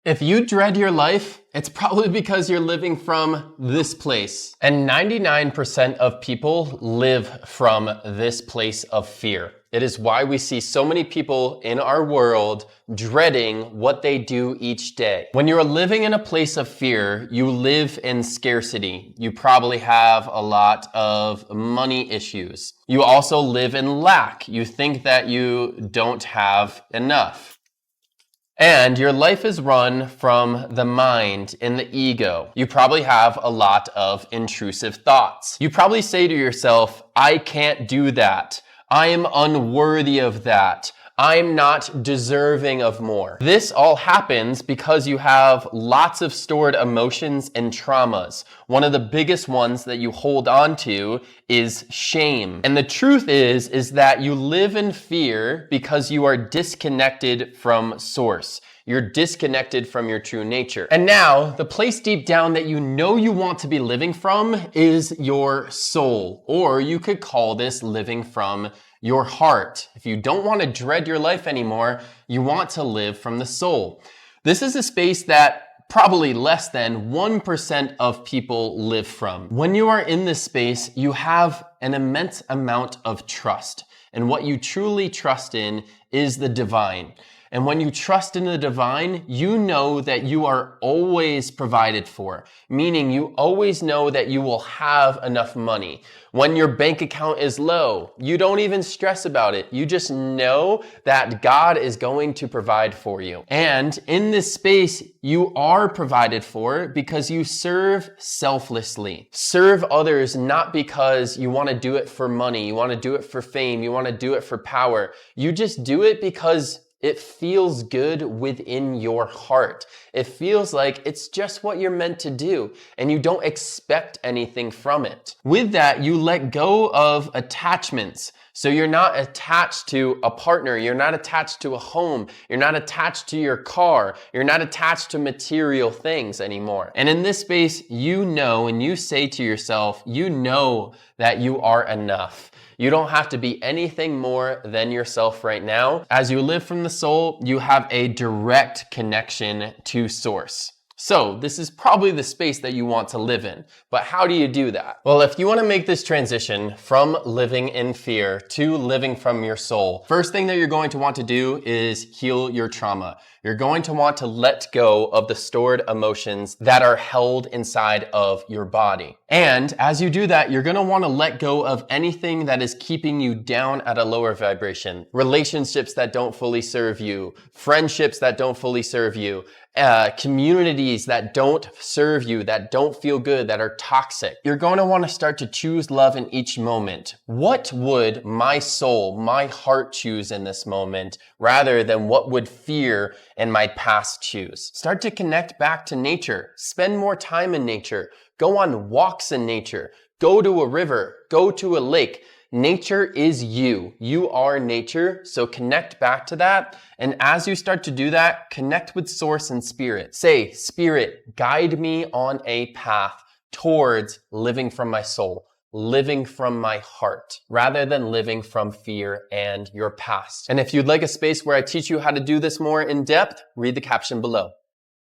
If you dread your life, it's probably because you're living from this place. And 99% of people live from this place of fear. It is why we see so many people in our world dreading what they do each day. When you're living in a place of fear, you live in scarcity. You probably have a lot of money issues. You also live in lack. You think that you don't have enough. And your life is run from the mind and the ego. You probably have a lot of intrusive thoughts. You probably say to yourself, I can't do that. I am unworthy of that. I'm not deserving of more. This all happens because you have lots of stored emotions and traumas. One of the biggest ones that you hold on to is shame. And the truth is that you live in fear because you are disconnected from source. You're disconnected from your true nature. And now, the place deep down that you know you want to be living from is your soul. Or you could call this living from your heart. If you don't want to dread your life anymore, you want to live from the soul. This is a space that probably less than 1% of people live from. When you are in this space, you have an immense amount of trust. And what you truly trust in is the divine. And when you trust in the divine, you know that you are always provided for, meaning you always know that you will have enough money. When your bank account is low, you don't even stress about it. You just know that God is going to provide for you. And in this space, you are provided for because you serve selflessly. Serve others not because you want to do it for money, you want to do it for fame, you want to do it for power. You just do it because it feels good within your heart. It feels like it's just what you're meant to do, and you don't expect anything from it. With that, you let go of attachments. So you're not attached to a partner, you're not attached to a home, you're not attached to your car, you're not attached to material things anymore. And in this space, you know, and you say to yourself, you know that you are enough. You don't have to be anything more than yourself right now. As you live from the soul, you have a direct connection to source. So this is probably the space that you want to live in. But how do you do that? Well, if you want to make this transition from living in fear to living from your soul, first thing that you're going to want to do is heal your trauma. You're going to want to let go of the stored emotions that are held inside of your body. And as you do that, you're going to want to let go of anything that is keeping you down at a lower vibration. Relationships that don't fully serve you, friendships that don't fully serve you, communities that don't serve you, that don't feel good, that are toxic. You're going to want to start to choose love in each moment. What would my soul, my heart choose in this moment rather than what would fear and my past choose? Start to connect back to nature. Spend more time in nature. Go on walks in nature. Go to a river. Go to a lake. Nature is you. You are nature, so connect back to that. And as you start to do that, connect with source and spirit. Say, Spirit, guide me on a path towards living from my soul, living from my heart, rather than living from fear and your past. And if you'd like a space where I teach you how to do this more in depth, read the caption below.